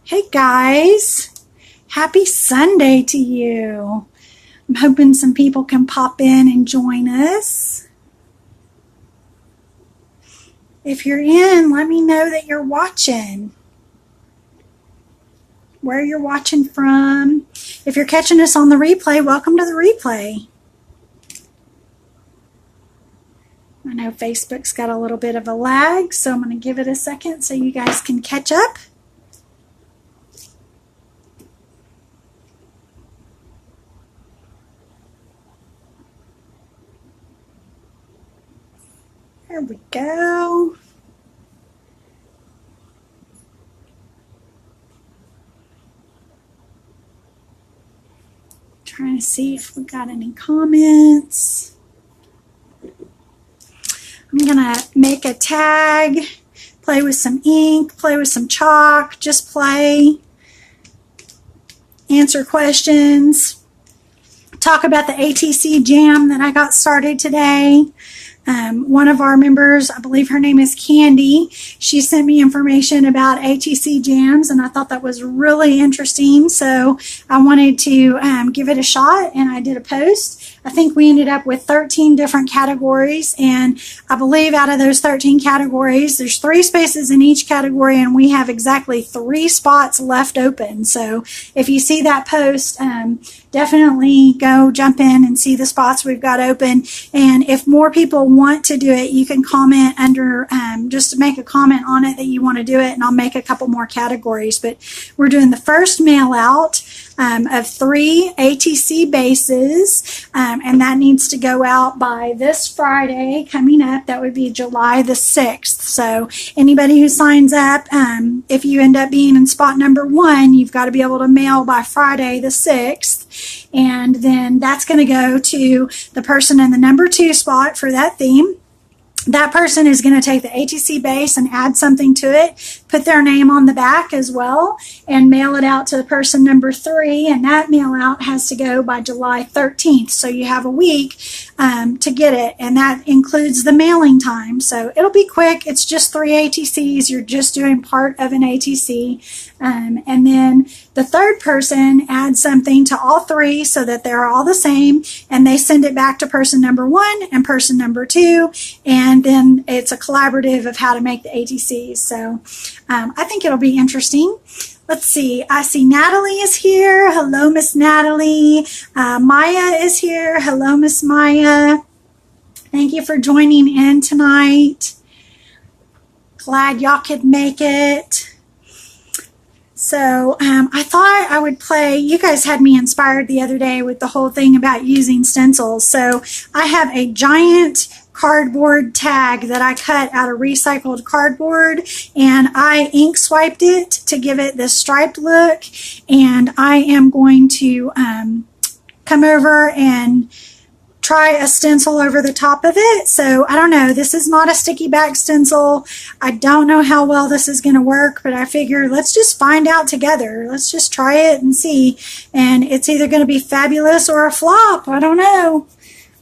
Hey guys, happy Sunday to you. I'm hoping some people can pop in and join us. If you're in, let me know that you're watching, where you're watching from. If you're catching us on the replay, welcome to the replay. I know Facebook's got a little bit of a lag, so I'm going to give it a second so you guys can catch up. There we go. Trying to see if we got any comments. I'm gonna make a tag, play with some ink, play with some chalk, just play, answer questions, talk about the ATC jam that I got started today. One of our members, I believe her name is Candy, she sent me information about ATC jams, and I thought that was really interesting, so I wanted to give it a shot, and I did a post. I think we ended up with 13 different categories, and I believe out of those 13 categories, there's 3 spaces in each category, and we have exactly 3 spots left open. So if you see that post, definitely go jump in and see the spots we've got open. And if more people want to do it, you can comment under, just make a comment on it that you want to do it, and I'll make a couple more categories. But we're doing the first mail out of 3 ATC bases, and that needs to go out by this Friday coming up. That would be July the 6th. So anybody who signs up, if you end up being in spot number 1, you've got to be able to mail by Friday the 6th, and then that's going to go to the person in the number 2 spot for that theme. That person is going to take the ATC base and add something to it, put their name on the back as well, and mail it out to the person number 3, and that mail out has to go by July 13th. So you have a week to get it, and that includes the mailing time. So it'll be quick. It's just 3 ATCs. You're just doing part of an ATC. And then the third person adds something to all 3 so that they're all the same, and they send it back to person number 1 and person number 2, and then it's a collaborative of how to make the ATCs. So I think it'll be interesting. Let's see. I see Natalie is here. Hello, Miss Natalie. Maya is here. Hello, Miss Maya. Thank you for joining in tonight. Glad y'all could make it. So I thought I would play, you guys had me inspired the other day with the whole thing about using stencils. So I have a giant cardboard tag that I cut out of recycled cardboard, and I ink swiped it to give it this striped look, and I am going to come over and try a stencil over the top of it. So I don't know, this is not a sticky back stencil. I don't know how well this is going to work, but I figure let's just find out together. Let's just try it and see, and it's either going to be fabulous or a flop. I don't know.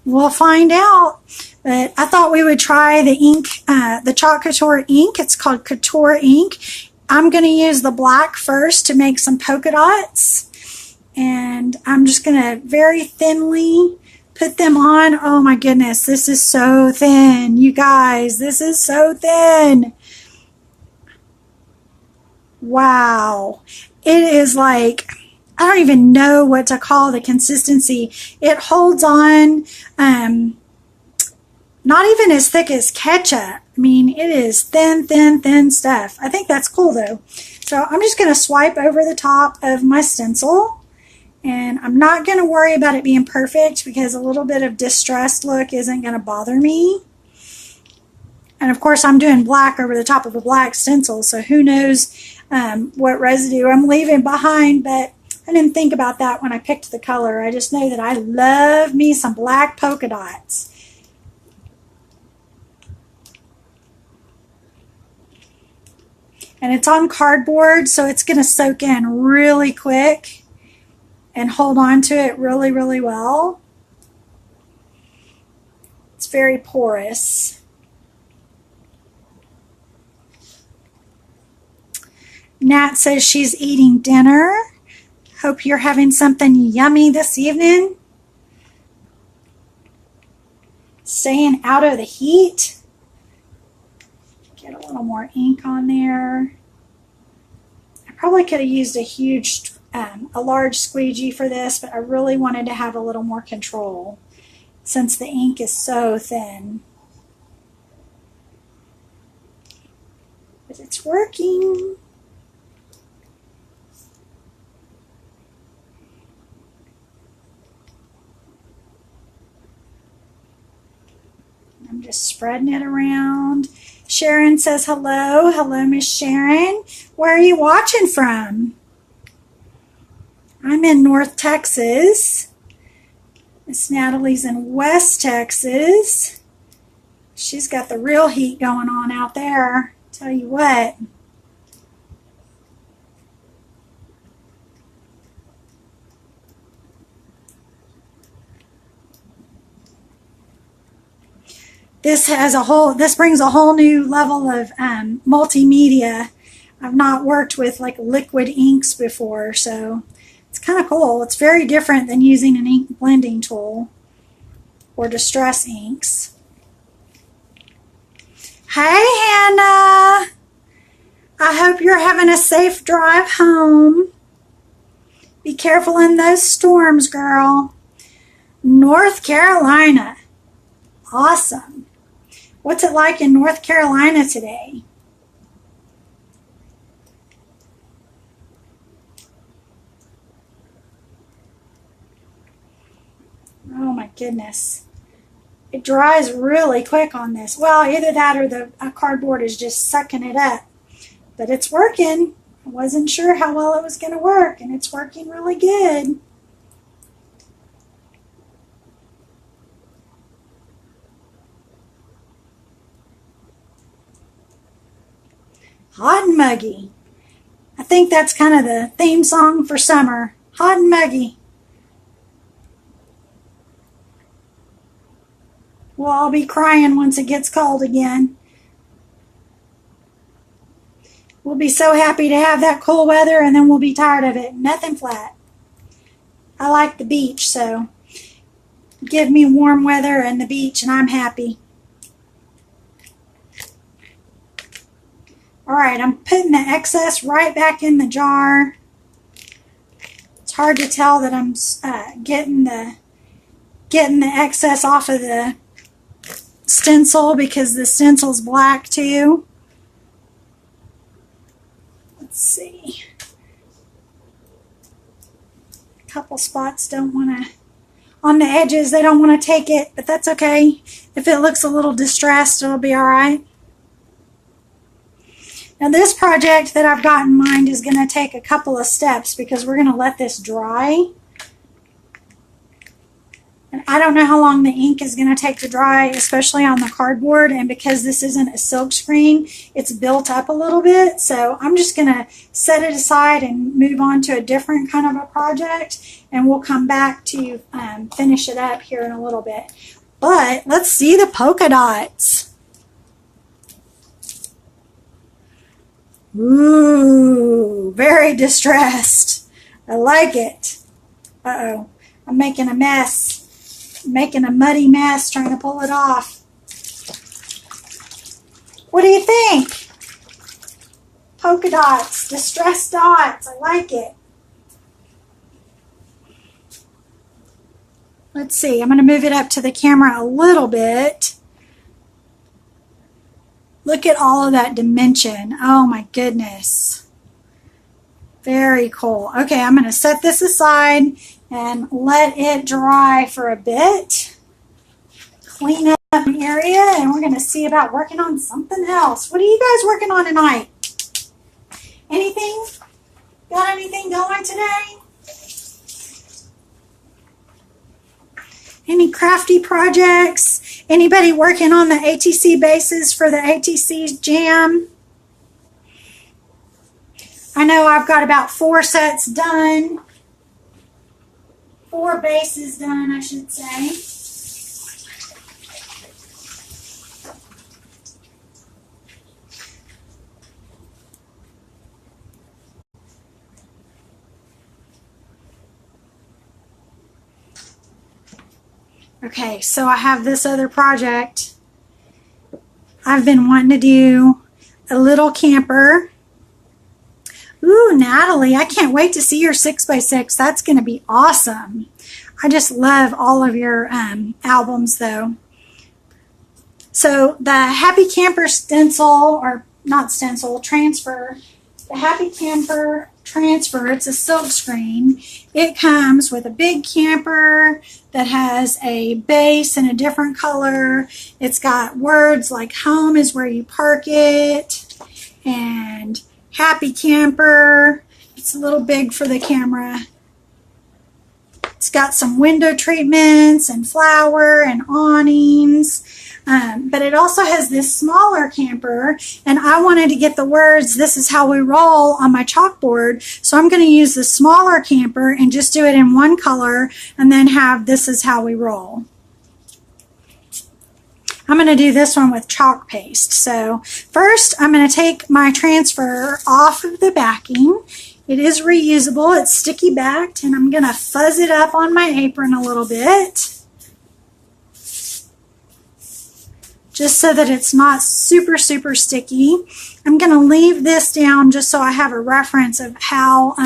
We'll find out. But I thought we would try the ink, the Chalk Couture ink. It's called Couture ink. I'm going to use the black first to make some polka dots, and I'm just going to very thinly put them on. Oh my goodness, this is so thin, you guys. This is so thin. Wow. It is like, I don't even know what to call the consistency. It holds on, not even as thick as ketchup. I mean, it is thin, thin, thin stuff. I think that's cool though. So I'm just going to swipe over the top of my stencil. And I'm not going to worry about it being perfect because a little bit of distressed look isn't going to bother me. And of course I'm doing black over the top of a black stencil, so who knows what residue I'm leaving behind, but I didn't think about that when I picked the color. I just know that I love me some black polka dots. And it's on cardboard, so it's going to soak in really quick and hold on to it really, really well. It's very porous. Nat says she's eating dinner. Hope you're having something yummy this evening. Staying out of the heat. Get a little more ink on there. I probably could have used a large squeegee for this, but I really wanted to have a little more control since the ink is so thin. But it's working. I'm just spreading it around. Sharon says hello. Hello, Miss Sharon. Where are you watching from? I'm in North Texas. Miss Natalie's in West Texas. She's got the real heat going on out there. Tell you what. This brings a whole new level of multimedia. I've not worked with like liquid inks before, so it's kind of cool. It's very different than using an ink blending tool or distress inks. Hey, Hannah. I hope you're having a safe drive home. Be careful in those storms, girl. North Carolina. Awesome. What's it like in North Carolina today? Oh my goodness. It dries really quick on this. Well, either that or the cardboard is just sucking it up. But it's working. I wasn't sure how well it was going to work, and it's working really good. Hot and muggy. I think that's kind of the theme song for summer. Hot and muggy. We'll all be crying once it gets cold again. We'll be so happy to have that cool weather, and then we'll be tired of it. Nothing flat. I like the beach, so give me warm weather and the beach, and I'm happy. All right, I'm putting the excess right back in the jar. It's hard to tell that I'm getting the excess off of the stencil because the stencil's black too. Let's see. A couple spots don't want to, on the edges, they don't want to take it, but that's okay. If it looks a little distressed, it'll be all right. Now this project that I've got in mind is going to take a couple of steps because we're going to let this dry. And I don't know how long the ink is going to take to dry, especially on the cardboard. And because this isn't a silk screen, it's built up a little bit. So I'm just going to set it aside and move on to a different kind of a project. And we'll come back to finish it up here in a little bit. But let's see the polka dots. Ooh, very distressed. I like it. Uh-oh, I'm making a mess. I'm making a muddy mess trying to pull it off. What do you think? Polka dots, distressed dots. I like it. Let's see, I'm going to move it up to the camera a little bit. Look at all of that dimension. Oh my goodness. Very cool. Okay, I'm going to set this aside and let it dry for a bit. Clean up the area, and we're going to see about working on something else. What are you guys working on tonight? Anything? Got anything going today? Any crafty projects? Anybody working on the ATC bases for the ATC jam? I know I've got about 4 sets done. 4 bases done, I should say. Okay, so I have this other project. I've been wanting to do a little camper. Ooh, Natalie, I can't wait to see your 6x6. That's going to be awesome. I just love all of your albums, though. So the Happy Camper stencil, or not stencil, transfer, the Happy Camper transfer, it's a silk screen. It comes with a big camper that has a base in a different color. It's got words like home is where you park it, and Happy Camper. It's a little big for the camera. It's got some window treatments and flower and awnings. But it also has this smaller camper, and I wanted to get the words "This is how we roll" on my chalkboard, so I'm going to use the smaller camper and just do it in one color and then have "This is how we roll." I'm going to do this one with chalk paste. So first I'm going to take my transfer off of the backing. It is reusable, it's sticky backed, and I'm going to fuzz it up on my apron a little bit, just so that it's not super sticky. I'm going to leave this down just so I have a reference of how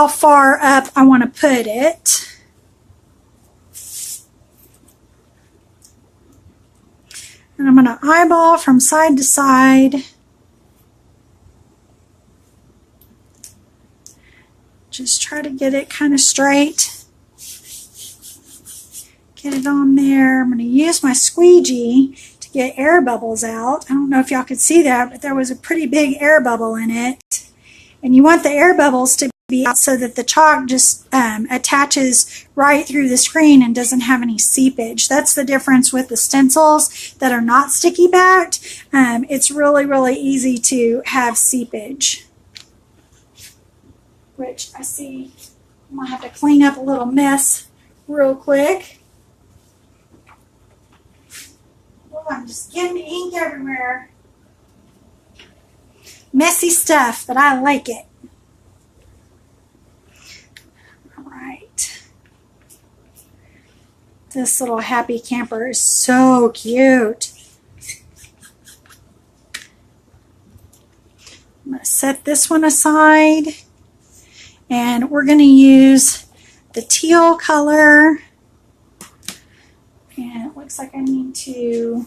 far up I want to put it. And I'm going to eyeball from side to side. Just try to get it kind of straight. Get it on there. I'm going to use my squeegee to get air bubbles out. I don't know if y'all could see that, but there was a pretty big air bubble in it. And you want the air bubbles to be out so that the chalk just attaches right through the screen and doesn't have any seepage. That's the difference with the stencils that are not sticky backed. It's really easy to have seepage, which I see I'm going to have to clean up a little mess real quick. Oh, I'm just getting ink everywhere. Messy stuff, but I like it. All right. This little Happy Camper is so cute. I'm going to set this one aside. And we're going to use the teal color. And it looks like I need to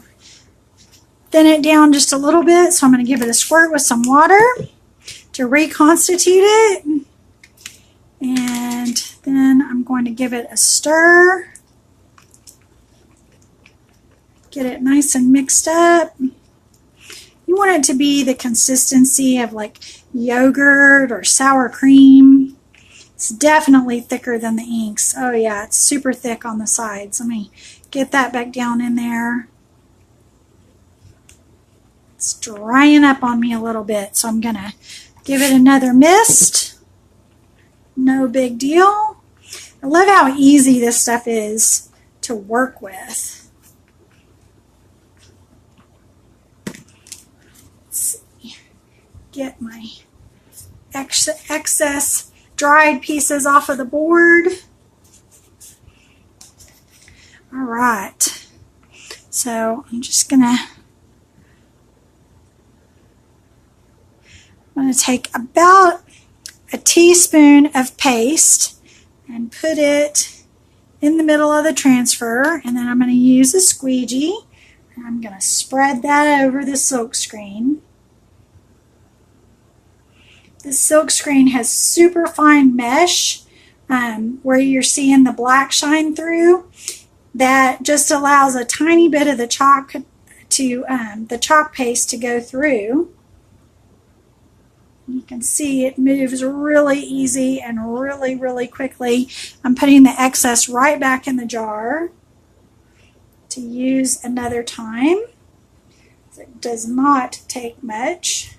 thin it down just a little bit. So I'm going to give it a squirt with some water to reconstitute it. And then I'm going to give it a stir. Get it nice and mixed up. You want it to be the consistency of like yogurt or sour cream. It's definitely thicker than the inks. Oh yeah, it's super thick on the sides. Let me get that back down in there. It's drying up on me a little bit, so I'm gonna give it another mist. No big deal. I love how easy this stuff is to work with. Get my excess dried pieces off of the board. All right, so I'm going to take about a teaspoon of paste and put it in the middle of the transfer, and then I'm going to use a squeegee and I'm going to spread that over the silk screen. The silk screen has super fine mesh where you're seeing the black shine through. That just allows a tiny bit of the chalk paste to go through. You can see it moves really easy and really quickly. I'm putting the excess right back in the jar to use another time. It does not take much.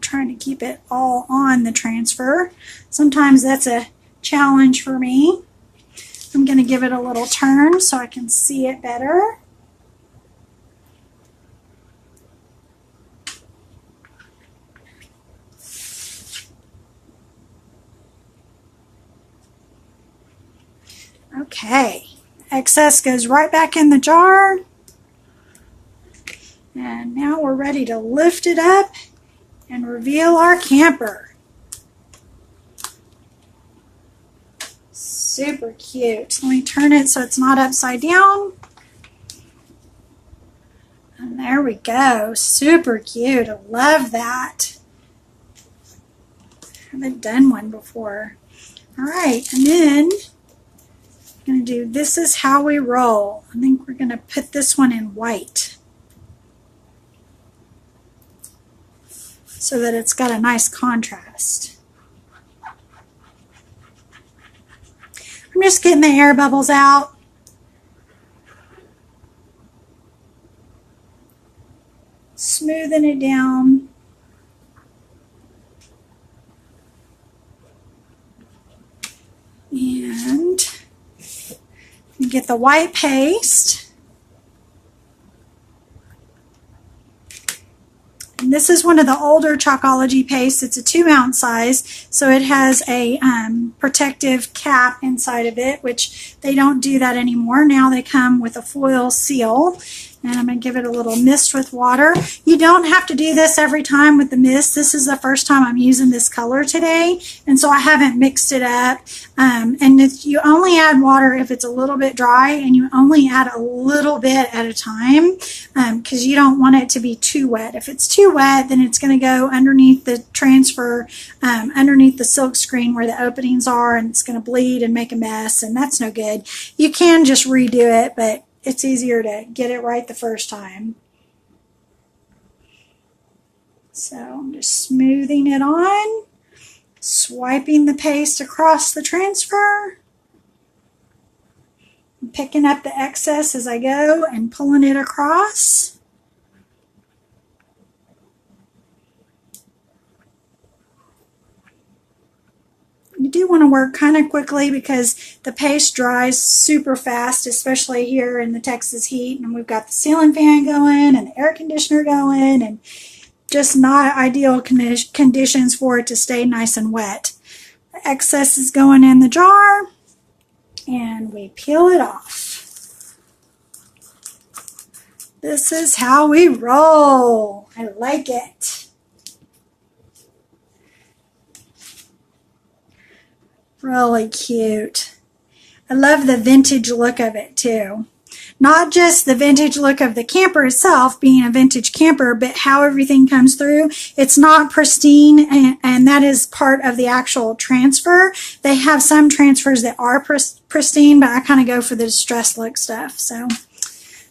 Trying to keep it all on the transfer. Sometimes that's a challenge for me. I'm going to give it a little turn so I can see it better. Okay, excess goes right back in the jar. And now we're ready to lift it up and reveal our camper. Super cute. Let me turn it so it's not upside down. And there we go. Super cute. I love that. I haven't done one before. All right, and then I'm going to do This Is How We Roll. I think we're going to put this one in white so that it's got a nice contrast. I'm just getting the air bubbles out. Smoothing it down. And get the white paste. And this is one of the older Chalkology pastes. It's a 2-ounce size, so it has a protective cap inside of it, which they don't do that anymore. Now they come with a foil seal. And I'm going to give it a little mist with water. You don't have to do this every time with the mist. This is the first time I'm using this color today, and so I haven't mixed it up. And you only add water if it's a little bit dry, and you only add a little bit at a time because you don't want it to be too wet. If it's too wet, then it's going to go underneath the transfer, underneath the silk screen where the openings are, and it's going to bleed and make a mess, and that's no good. You can just redo it, but it's easier to get it right the first time. So I'm just smoothing it on, swiping the paste across the transfer, picking up the excess as I go and pulling it across. You do want to work kind of quickly because the paste dries super fast, especially here in the Texas heat, and we've got the ceiling fan going and the air conditioner going, and just not ideal conditions for it to stay nice and wet. The excess is going in the jar, and we peel it off. This is how we roll. I like it. Really cute. I love the vintage look of it too. Not just the vintage look of the camper itself being a vintage camper, but how everything comes through. It's not pristine, and that is part of the actual transfer. They have some transfers that are pristine, but I kind of go for the distressed look stuff. So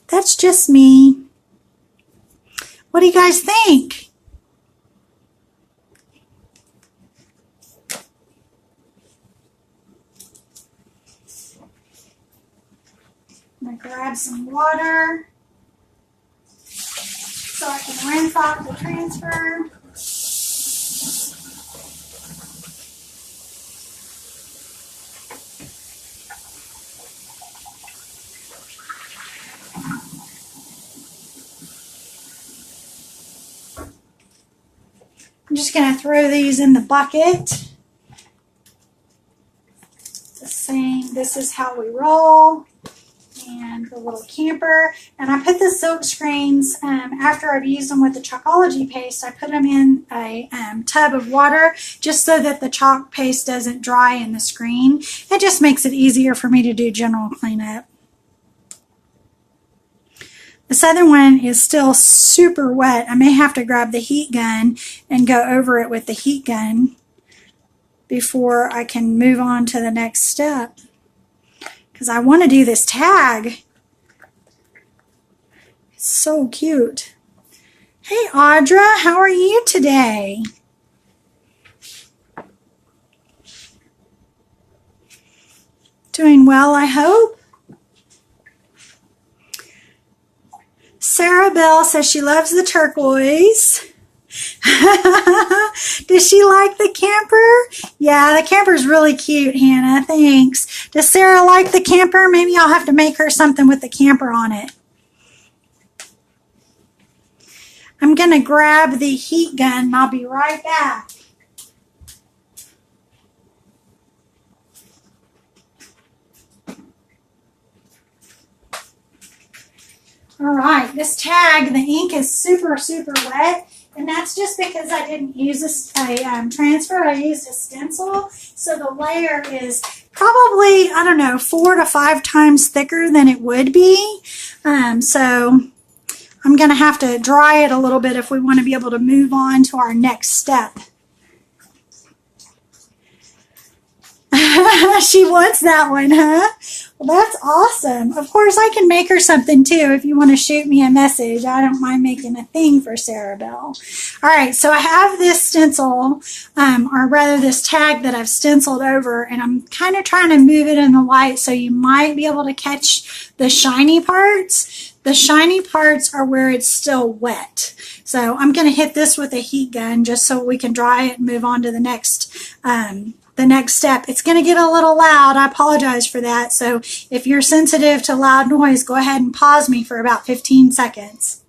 that's just me. What do you guys think? I'm going to grab some water so I can rinse off the transfer. I'm just going to throw these in the bucket. The same, This Is How We Roll. And the little camper, and I put the silk screens after I've used them with the Chalkology paste. I put them in a tub of water just so that the chalk paste doesn't dry in the screen. It just makes it easier for me to do general cleanup. This other one is still super wet. I may have to grab the heat gun and go over it with the heat gun before I can move on to the next step, because I want to do this tag. It's so cute. Hey Audra, how are you today? Doing well, I hope. Sarah Bell says she loves the turquoise. Does she like the camper? Yeah, the camper's really cute, Hannah. Thanks. Does Sarah like the camper? Maybe I'll have to make her something with the camper on it. I'm going to grab the heat gun and I'll be right back. All right, this tag, the ink is super, super wet, and that's just because I didn't use a transfer. I used a stencil, so the layer is probably, I don't know, 4 to 5 times thicker than it would be. So I'm going to have to dry it a little bit if we want to be able to move on to our next step. She wants that one, huh? Well, that's awesome. Of course, I can make her something too if you want to shoot me a message. I don't mind making a thing for Sarah Bell. All right, so I have this stencil, or rather this tag that I've stenciled over, and I'm kind of trying to move it in the light so you might be able to catch the shiny parts. The shiny parts are where it's still wet. So I'm going to hit this with a heat gun just so we can dry it and move on to the next step. It's going to get a little loud. I apologize for that. So if you're sensitive to loud noise, go ahead and pause me for about 15 seconds.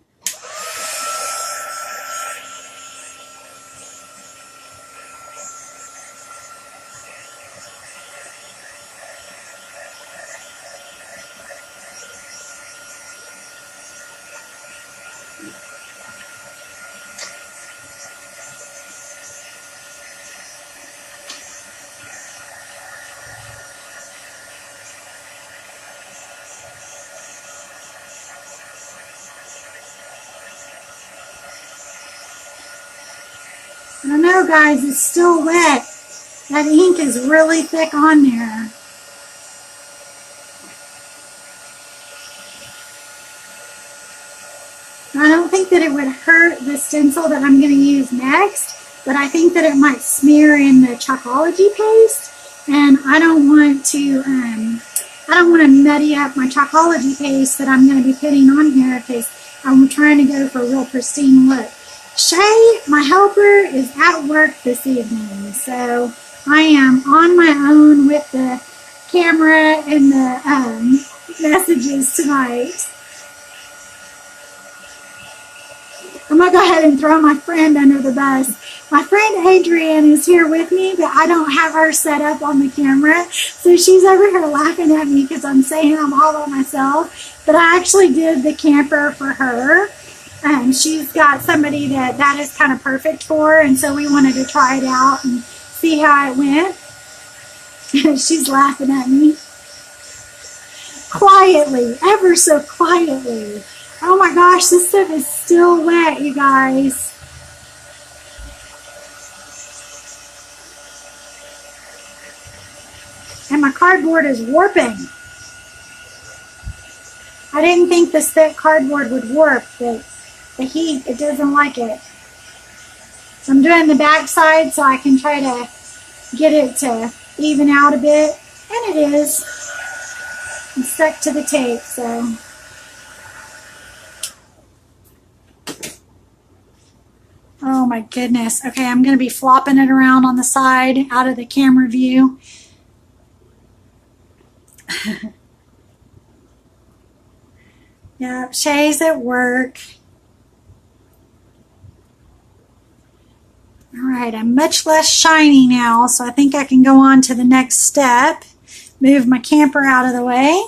I don't know, guys, it's still wet. That ink is really thick on there. I don't think that it would hurt the stencil that I'm going to use next, but I think that it might smear in the Chalkology paste, and I don't want to muddy up my Chalkology paste that I'm going to be putting on here because I'm trying to go for a real pristine look. Shay, my helper, is at work this evening, so I am on my own with the camera and the messages tonight. I'm going to go ahead and throw my friend under the bus. My friend Adrienne is here with me, but I don't have her set up on the camera, so she's over here laughing at me because I'm saying I'm all by myself, but I actually did the camper for her. She's got somebody that is kind of perfect for, and so we wanted to try it out and see how it went. She's laughing at me. Quietly, ever so quietly. Oh my gosh, this stuff is still wet, you guys. And my cardboard is warping. I didn't think this thick cardboard would warp, but the heat, it doesn't like it. So I'm doing the back side so I can try to get it to even out a bit. And it is. I'm stuck to the tape, so. Oh my goodness. Okay, I'm going to be flopping it around on the side out of the camera view. Yeah, Shay's at work. All right, I'm much less shiny now, so I think I can go on to the next step. Move my camper out of the way.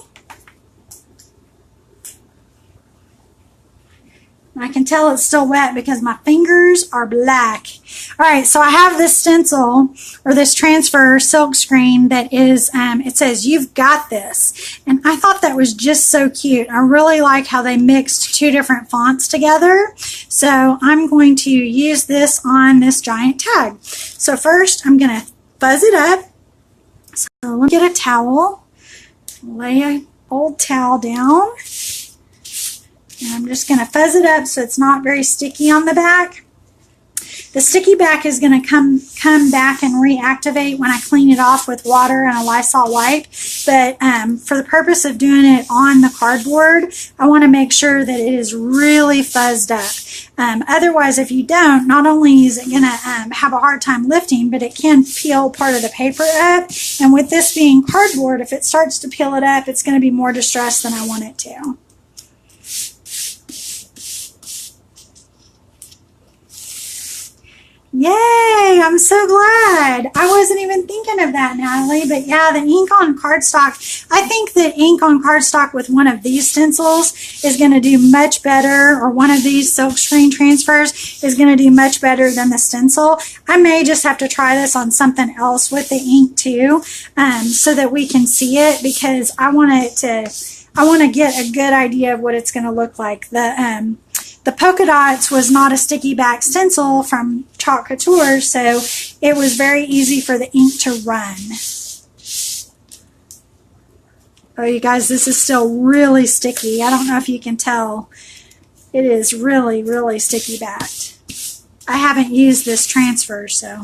I can tell it's still wet because my fingers are black. All right, so I have this stencil or this transfer silk screen that is, it says, "You've got this." And I thought that was just so cute. I really like how they mixed 2 different fonts together. So I'm going to use this on this giant tag. So first I'm going to fuzz it up. So let me get a towel, lay an old towel down. And I'm just going to fuzz it up so it's not very sticky on the back. The sticky back is going to come back and reactivate when I clean it off with water and a Lysol wipe. But for the purpose of doing it on the cardboard, I want to make sure that it is really fuzzed up. Otherwise, if you don't, not only is it going to have a hard time lifting, but it can peel part of the paper up. And with this being cardboard, if it starts to peel it up, it's going to be more distressed than I want it to. Yay! I'm so glad. I wasn't even thinking of that, Natalie. But yeah, the ink on cardstock. I think that ink on cardstock with one of these stencils is going to do much better, or one of these silk screen transfers is going to do much better than the stencil. I may just have to try this on something else with the ink too, so that we can see it, because I want to get a good idea of what it's going to look like. The polka dots was not a sticky back stencil from Chalk Couture, so it was very easy for the ink to run. Oh, you guys, this is still really sticky. I don't know if you can tell. It is really, really sticky backed. I haven't used this transfer, so.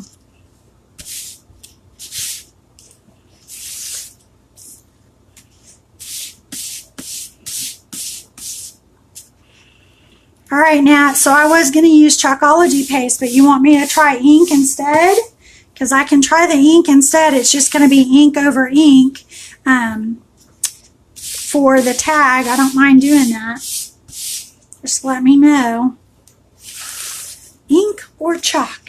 All right, Nat, so I was going to use Chalkology paste, but you want me to try ink instead? Because I can try the ink instead. It's just going to be ink over ink for the tag. I don't mind doing that. Just let me know. Ink or chalk?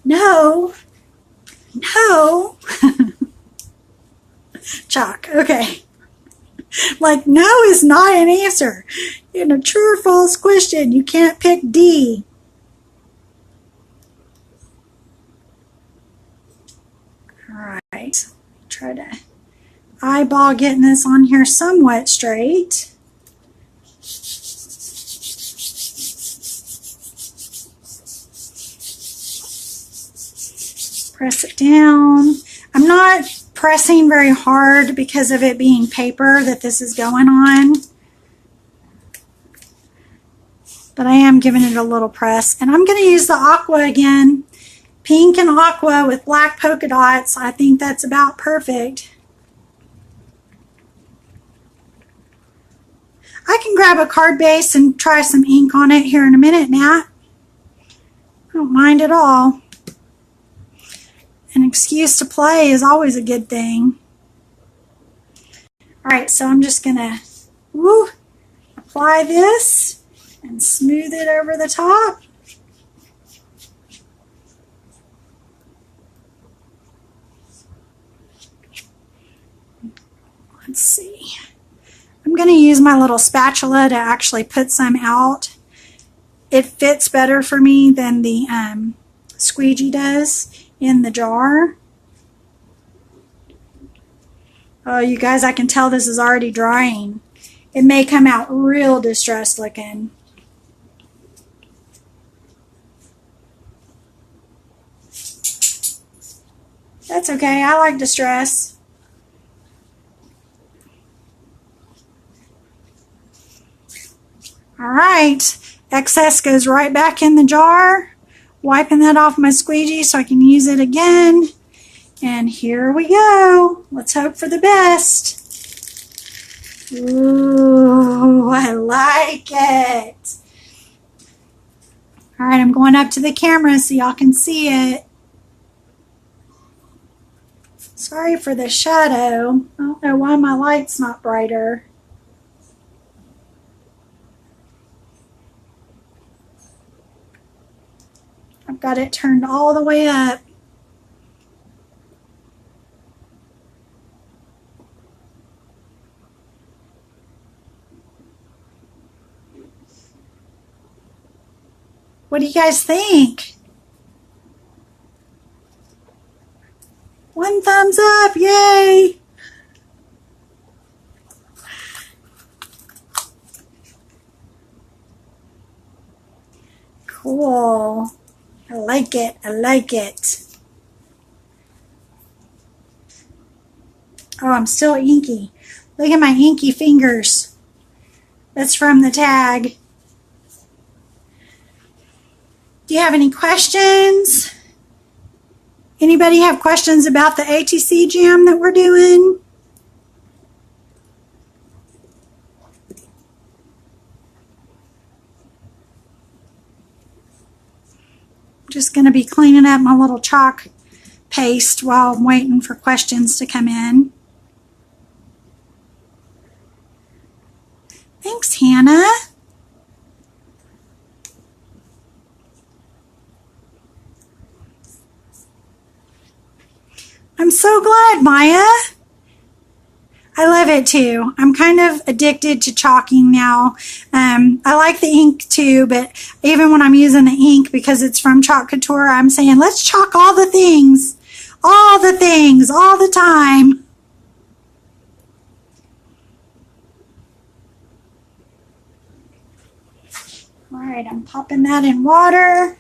No. No. Chalk. Okay. Like, no is not an answer. In a true or false question, you can't pick D. All right. Try to eyeball getting this on here somewhat straight. Press it down. I'm not pressing very hard because of it being paper that this is going on. But I am giving it a little press. And I'm going to use the aqua again. Pink and aqua with black polka dots. I think that's about perfect. I can grab a card base and try some ink on it here in a minute, Nat. I don't mind at all. An excuse to play is always a good thing. All right, so I'm just going to apply this and smooth it over the top. Let's see. I'm going to use my little spatula to actually put some out. It fits better for me than the squeegee does in the jar. Oh, you guys, I can tell this is already drying. It may come out real distressed looking. That's okay. I like distress. All right. Excess goes right back in the jar. Wiping that off my squeegee so I can use it again. And here we go. Let's hope for the best. Ooh, I like it. All right, I'm going up to the camera so y'all can see it. Sorry for the shadow. I don't know why my light's not brighter. I've got it turned all the way up. What do you guys think? One thumbs up, yay! Cool. I like it. I like it. Oh, I'm still inky. Look at my inky fingers. That's from the tag. Do you have any questions? Anybody have questions about the ATC jam that we're doing? Just going to be cleaning up my little chalk paste while I'm waiting for questions to come in. Thanks, Hannah. I'm so glad, Maya. I love it too. I'm kind of addicted to chalking now. I like the ink too, but even when I'm using the ink because it's from Chalk Couture, I'm saying, let's chalk all the things, all the time. All right, I'm popping that in water.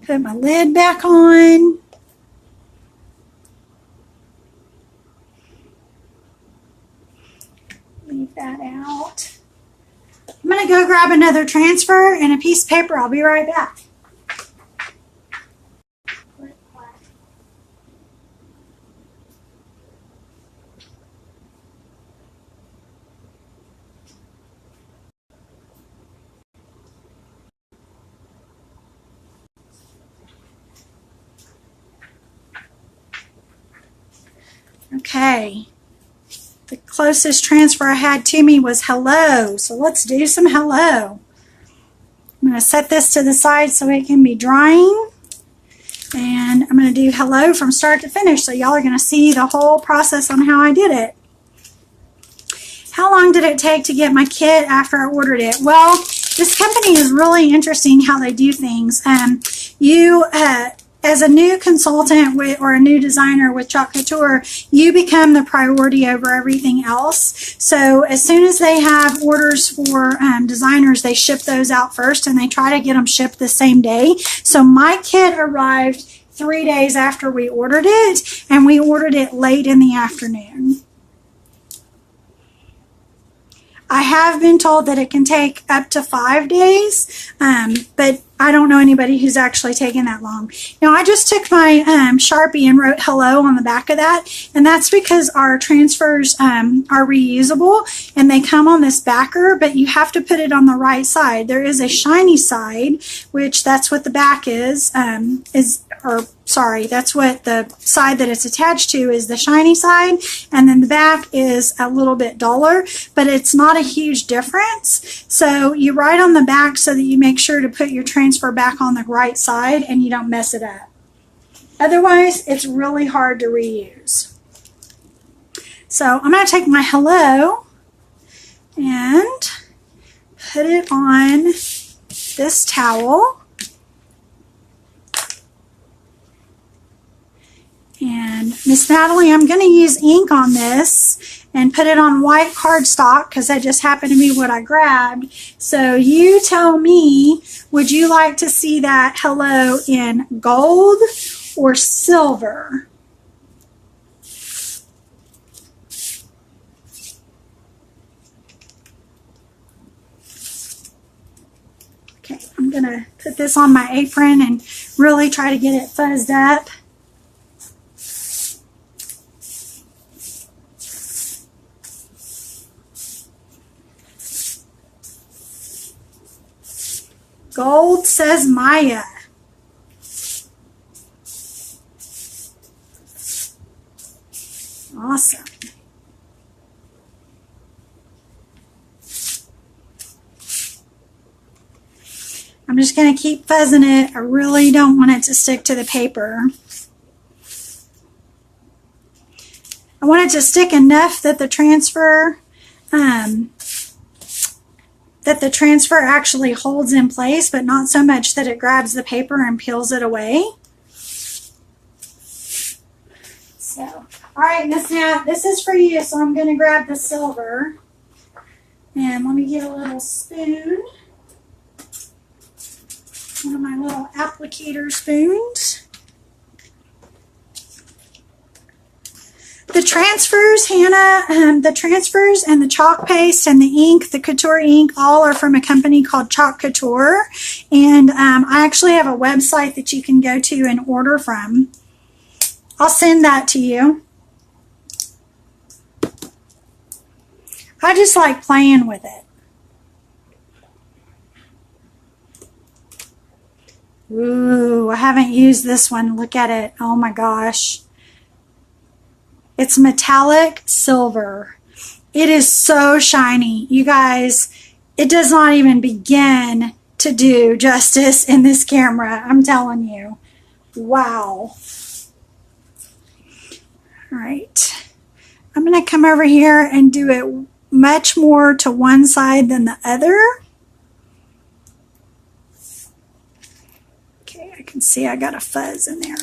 Put my lid back on. Leave that out. I'm going to go grab another transfer and a piece of paper. I'll be right back. Okay. The closest transfer I had to me was hello. So let's do some hello. I'm going to set this to the side so it can be drying. And I'm going to do hello from start to finish. So y'all are going to see the whole process on how I did it. How long did it take to get my kit after I ordered it? Well, this company is really interesting how they do things. As a new consultant or a new designer with Chalk Couture, you become the priority over everything else. So as soon as they have orders for designers, they ship those out first and they try to get them shipped the same day. So my kit arrived 3 days after we ordered it, and we ordered it late in the afternoon. I have been told that it can take up to 5 days, but I don't know anybody who's actually taken that long. Now, I just took my Sharpie and wrote hello on the back of that, and that's because our transfers are reusable, and they come on this backer, but you have to put it on the right side. There is a shiny side, which that's what the back is that's what the side that it's attached to is, the shiny side, and then the back is a little bit duller, but it's not a huge difference. So you write on the back so that you make sure to put your transfer back on the right side and you don't mess it up. Otherwise, it's really hard to reuse. So I'm going to take my hello and put it on this towel. And Miss Natalie, I'm going to use ink on this and put it on white cardstock because that just happened to be what I grabbed. So you tell me, would you like to see that hello in gold or silver? Okay, I'm going to put this on my apron and really try to get it fuzzed up. Gold, says Maya. Awesome. I'm just going to keep fuzzing it. I really don't want it to stick to the paper. I want it to stick enough that the transfer actually holds in place, but not so much that it grabs the paper and peels it away. So, all right, Miss Nat, this is for you, so I'm going to grab the silver. And let me get a little spoon. One of my little applicator spoons. The transfers, Hannah, the transfers and the chalk paste and the ink, the couture ink, all are from a company called Chalk Couture. And I actually have a website that you can go to and order from. I'll send that to you. I just like playing with it. Ooh, I haven't used this one. Look at it. Oh my gosh. It's metallic silver. It is so shiny. You guys, it does not even begin to do justice in this camera. I'm telling you. Wow. All right. I'm going to come over here and do it much more to one side than the other. Okay, I can see I got a fuzz in there.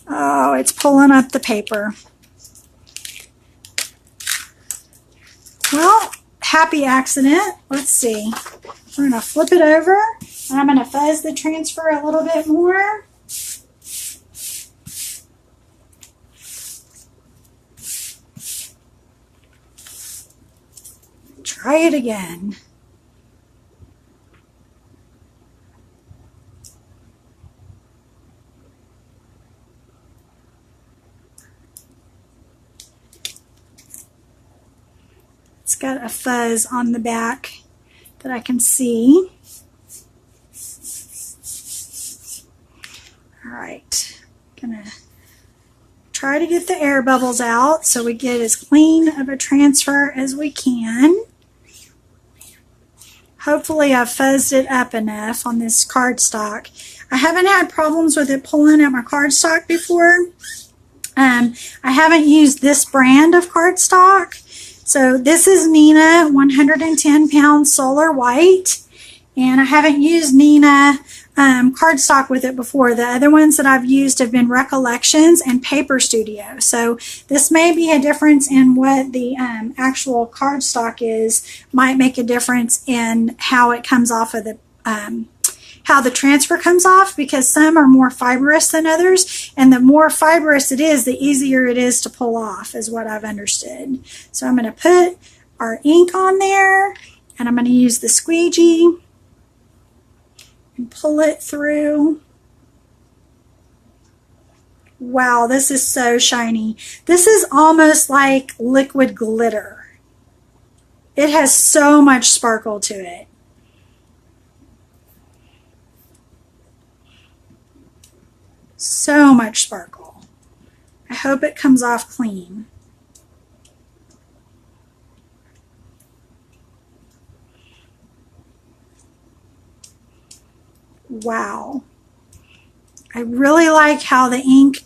Oh, it's pulling up the paper. Well, happy accident. Let's see. We're going to flip it over, and I'm going to fuzz the transfer a little bit more. Try it again. It's got a fuzz on the back that I can see. All right, gonna try to get the air bubbles out so we get as clean of a transfer as we can. Hopefully I've fuzzed it up enough on this cardstock. I haven't had problems with it pulling at my cardstock before. I haven't used this brand of cardstock. So this is Nina 110 pound solar white, and I haven't used Nina cardstock with it before. The other ones that I've used have been Recollections and Paper Studio. So this may be a difference in what the actual cardstock is, might make a difference in how it comes off of the how the transfer comes off, because some are more fibrous than others, and the more fibrous it is, the easier it is to pull off, is what I've understood. So I'm going to put our ink on there, and I'm going to use the squeegee and pull it through. Wow, this is so shiny. This is almost like liquid glitter. It has so much sparkle to it. So much sparkle. I hope it comes off clean. Wow. I really like how the ink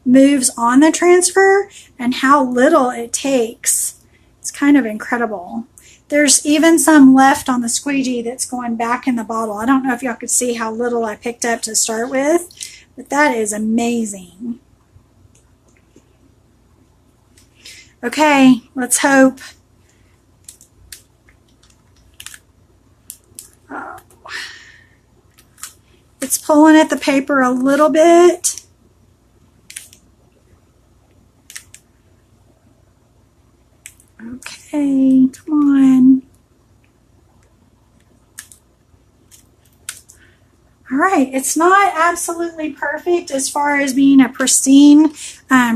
moves on the transfer and how little it takes. It's kind of incredible. There's even some left on the squeegee that's going back in the bottle. I don't know if y'all could see how little I picked up to start with, but that is amazing. Okay, let's hope. Oh. It's pulling at the paper a little bit. Okay, come on. All right, it's not absolutely perfect as far as being a pristine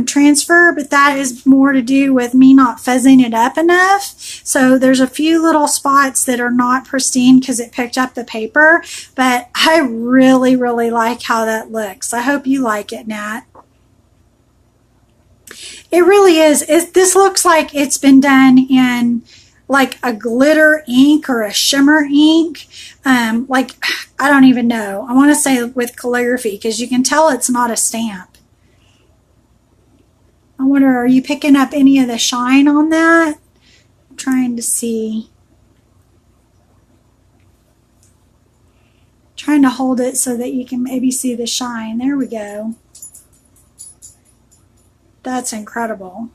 transfer, but that is more to do with me not fuzzing it up enough. So there's a few little spots that are not pristine because it picked up the paper, but I really, really like how that looks. I hope you like it, Nat. It really is. This looks like it's been done in like a glitter ink or a shimmer ink. Like, I don't even know. I want to say with calligraphy, because you can tell it's not a stamp. I wonder, are you picking up any of the shine on that? I'm trying to see. Trying to hold it so that you can maybe see the shine. There we go. That's incredible.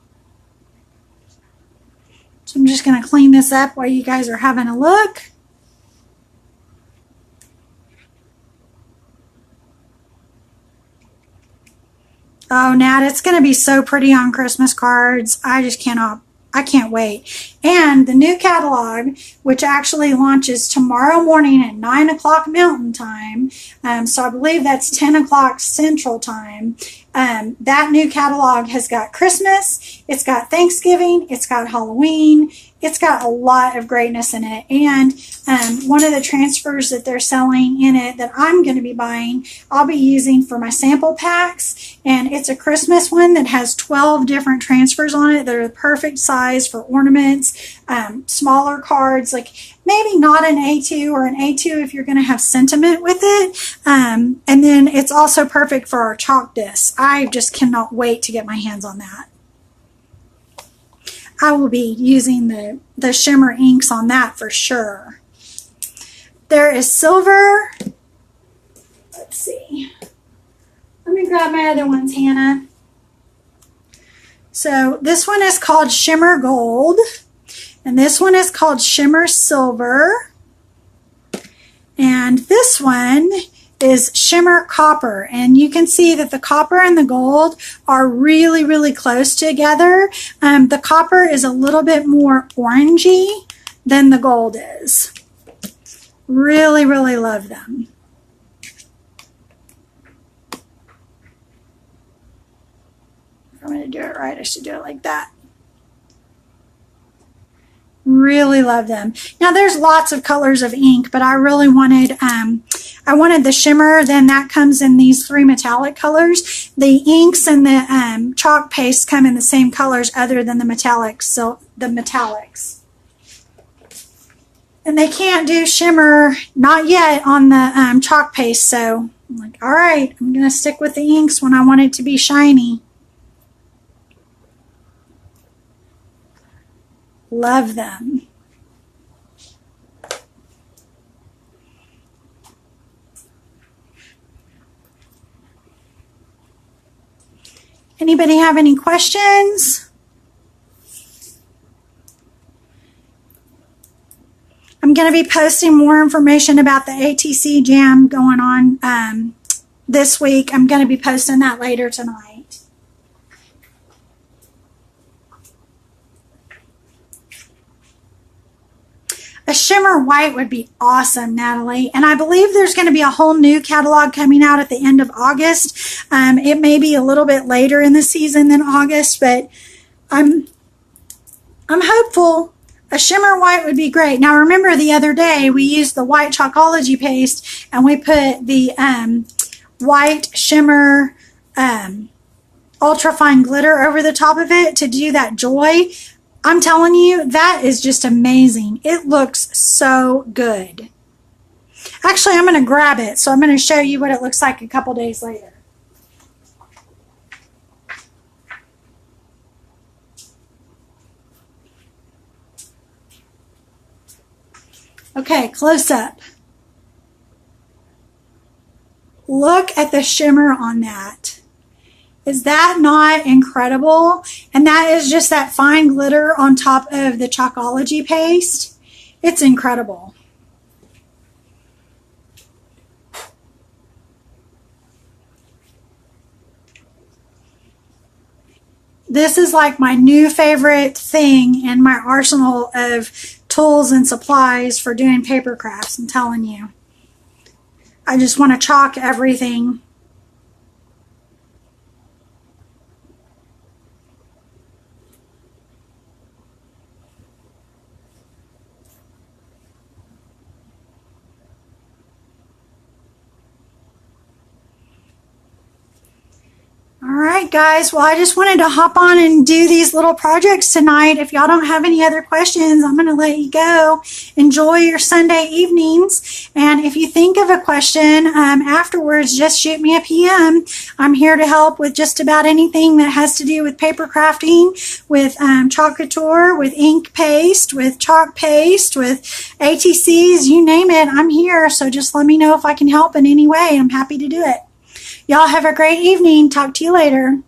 So I'm just going to clean this up while you guys are having a look. Oh, Nat, it's going to be so pretty on Christmas cards. I can't wait. And the new catalog, which actually launches tomorrow morning at 9 o'clock Mountain Time, so I believe that's 10 o'clock Central Time, That new catalog has got Christmas, it's got Thanksgiving, it's got Halloween, it's got a lot of greatness in it. And one of the transfers that they're selling in it that I'm going to be buying, I'll be using for my sample packs. And it's a Christmas one that has 12 different transfers on it that are the perfect size for ornaments, smaller cards, like maybe not an A2 or an A2 if you're going to have sentiment with it. And then it's also perfect for our chalk discs. I just cannot wait to get my hands on that. I will be using the shimmer inks on that for sure. There is silver. Let's see. Let me grab my other ones, Hannah. So this one is called Shimmer Gold. And this one is called Shimmer Silver. And this one is Shimmer Copper. And you can see that the copper and the gold are really, really close together. The copper is a little bit more orangey than the gold is. Really, really love them. If I'm going to do it right, I should do it like that. Really love them. Now there's lots of colors of ink, but I really wanted I wanted the shimmer. Then that comes in these 3 metallic colors. The inks and the chalk paste come in the same colors other than the metallics. So the metallics. And they can't do shimmer, not yet, on the chalk paste. So I'm like, all right, I'm going to stick with the inks when I want it to be shiny. Love them. Anybody have any questions? I'm going to be posting more information about the ATC Jam going on this week. I'm going to be posting that later tonight. A shimmer white would be awesome, Natalie. And I believe there's going to be a whole new catalog coming out at the end of August. It may be a little bit later in the season than August, but I'm hopeful. A shimmer white would be great. Now remember the other day we used the white Chalkology paste and we put the white shimmer ultra fine glitter over the top of it to do that joy. I'm telling you, that is just amazing. It looks so good. Actually, I'm going to grab it, so I'm going to show you what it looks like a couple days later. Okay, close up. Look at the shimmer on that. Is that not incredible? And that is just that fine glitter on top of the Chalkology paste. It's incredible. This is like my new favorite thing in my arsenal of tools and supplies for doing paper crafts, I'm telling you. I just want to chalk everything. Alright guys, well I just wanted to hop on and do these little projects tonight. If y'all don't have any other questions, I'm going to let you go. Enjoy your Sunday evenings. And if you think of a question afterwards, just shoot me a PM. I'm here to help with just about anything that has to do with paper crafting, with Chalk Couture, with ink paste, with chalk paste, with ATCs, you name it, I'm here. So just let me know if I can help in any way. I'm happy to do it. Y'all have a great evening. Talk to you later.